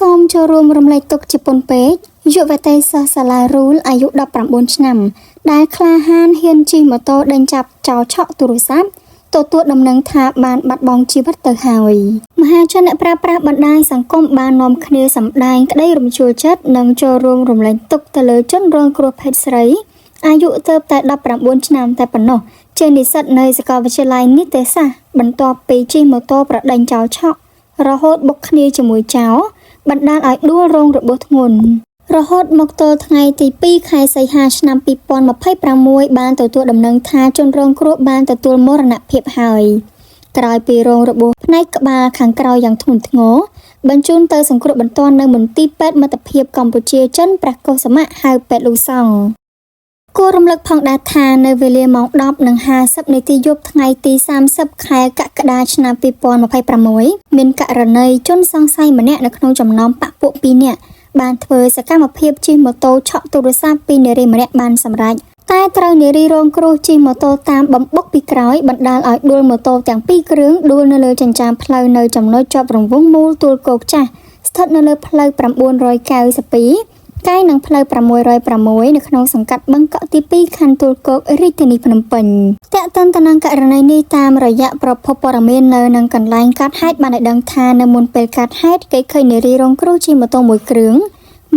សូមចូលរួមរំលែកទុកជាពន់ពេកយុវតីសិស្សសាលារូលអាយុ19ឆ្នាំដែលក្លាហានហ៊ានជិះម៉ូតូដេញចាប់ចោរឆក់ទូរស័ព្ទទទួលដំណឹងថាបានបាត់បង់ជីវិតទៅហើយមហាជនអ្នកប្រើប្រាស់បណ្ដាញសង្គមបាននាំគ្នាសម្ដែងក្តីរំជួលចិត្តនិងចូលរួមរំលែកទុកទៅលើជនរងគ្រោះភេទស្រីអាយុទើបតែ19ឆ្នាំតែប៉ុណ្ណោះជានិស្សិតនៅសាកលវិទ្យាល័យនីតិសាស្ត្របន្ទាប់ពីជិះម៉ូតូប្រដេញចោរឆក់រហូតបុកគ្នាជាមួយចោរបណ្ដាលឲ្យដួលរងរបួសធ្ងន់រហូតមកទល់ថ្ងៃទី2ខែសីហាឆ្នាំ2026បានទទួលដំណឹងថាជនរងគ្រោះបានទទួលមរណភាពហើយក្រោយពីរងរបួសផ្នែកក្បាលខាងក្រោយយ៉ាងធ្ងន់ធ្ងរបញ្ជូនទៅសង្គ្រោះបន្ទាន់នៅមន្ទីរពេទ្យមិត្តភាពកម្ពុជាចិនព្រះកុសមៈហៅពេទ្យលូសង់គួររំលឹកផងដែរថានៅវេលាម៉ោង 10:50 នាទីយប់ថ្ងៃទី30ខែកក្កដាឆ្នាំ2026មានករណីជនសង្ស័យម្នាក់នៅក្នុងចំណោមបកពួក2នាក់បានធ្វើសកម្មភាពជិះម៉ូតូឆក់ទូរស័ព្ទពីនារីម្នាក់បានសម្រេចតែត្រូវនារីរងគ្រោះជិះម៉ូតូតាមបំបុកពីក្រោយបណ្ដាលឲ្យដួលម៉ូតូទាំងពីរគ្រឿងដួលនៅលើចិញ្ចើមផ្លូវនៅចំណុចជាប់រង្វង់មូលទួលគោកចាស់ស្ថិតនៅលើផ្លូវ992កែងនឹងផ្លូវ606នៅក្នុងសង្កាត់បឹងកក់ទី2ខណ្ឌទួលគោករាជធានីភ្នំពេញតាក់ទងទៅនឹងករណីនេះតាមរយៈប្រភពព័ត៌មាននៅនឹងកន្លែងកើតហេតុបានឲ្យដឹងថានៅមុនពេលកើតហេតុគេឃើញនារីរងគ្រោះជិះម៉ូតូមួយគ្រឿង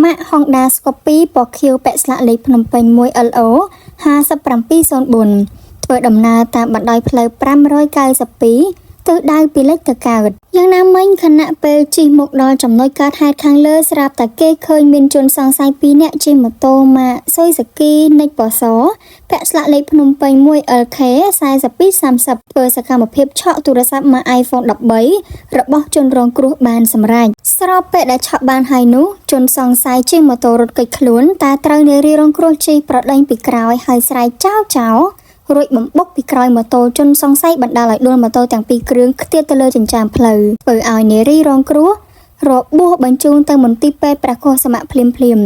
ម៉ាក Honda Scorpio ពណ៌ខៀវពាក់ស្លាកលេខភ្នំពេញ 1LO 5704ធ្វើដំណើរតាមបណ្ដោយផ្លូវ592ទិសដៅពីលិចទៅកើតយ៉ាងណាមិញខណៈពេលជិះមកដល់ចំណុចកើតហេតុខាងលើស្រាប់តែគេឃើញមានជនសង្ស័យ2នាក់ជិះម៉ូតូម៉ាក Suzuki Next ពណ៌សពាក់ស្លាកលេខភ្នំពេញ 1LK 4230ធ្វើសកម្មភាពឆក់ទូរស័ព្ទម៉ាក iPhone 13របស់ជនរងគ្រោះបានសម្រេចស្របពេលដែលឆក់បានហើយនោះជនសង្ស័យជិះម៉ូតូរត់គេចខ្លួនតែត្រូវនារីរងគ្រោះជិះប្រដេញពីក្រោយហើយស្រែកចោចោរួចបំបុកពីក្រោយម៉ូតូជនសង្ស័យបណ្ដាលឲ្យដួលម៉ូតូទាំងពីរគ្រឿងខ្ទាតទៅលើចិញ្ចើមផ្លូវធ្វើឲ្យនារីរងគ្រោះរបួសបញ្ជូនទៅមន្ទីរពេទ្យព្រះកុសមៈភ្លាម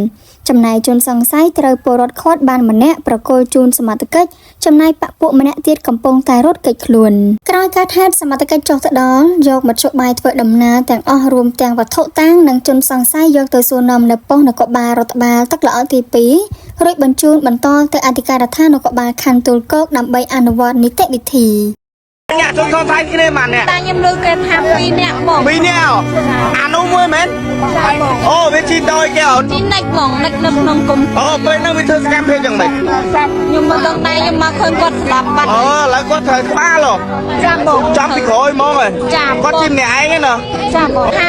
ចំណែកជនសង្ស័យត្រូវពលរដ្ឋឃាត់បានម្នាក់ប្រគល់ជូនសមត្ថកិច្ចចំណែកបពុម្នាក់ទៀតកំពុងតែរត់គេចខ្លួនក្រោយកើតហេតុសមត្ថកិច្ចចុះទៅដល់យកមធ្យោបាយធ្វើដំណើរទាំងអស់រួមទាំងវត្ថុតាំងនិងជនសង្ស័យយកទៅសួរនាំនៅប៉ុស្តិ៍នគរបាលរដ្ឋបាលទឹកល្អទី2រួចបញ្ជូនបន្តទៅអធិការដ្ឋាននគរបាលខណ្ឌទួលគោកដើម្បីអនុវត្តនីតិវិធីអ្នកជនសង្ស័យគ្នាម៉ាអ្នកតែខ្ញុំលើគេថា2នាក់ហ្មង2នាក់អានោះមួយមែនអូវាជីដោយគេអូនជីនិចហ្មងនិចនៅក្នុងគុំអូពេលហ្នឹងវាធ្វើសកម្មភាពយ៉ាងម៉េចខ្ញុំមិនដឹងដែរខ្ញុំមកឃើញគាត់ស្លាប់បាត់អូឥឡូវគាត់ត្រូវក្បាលហ៎ចាហ្មងចាប់ពីក្រោយហ្មងគាត់ជាម្នាក់ឯងណាចាហ្មងថា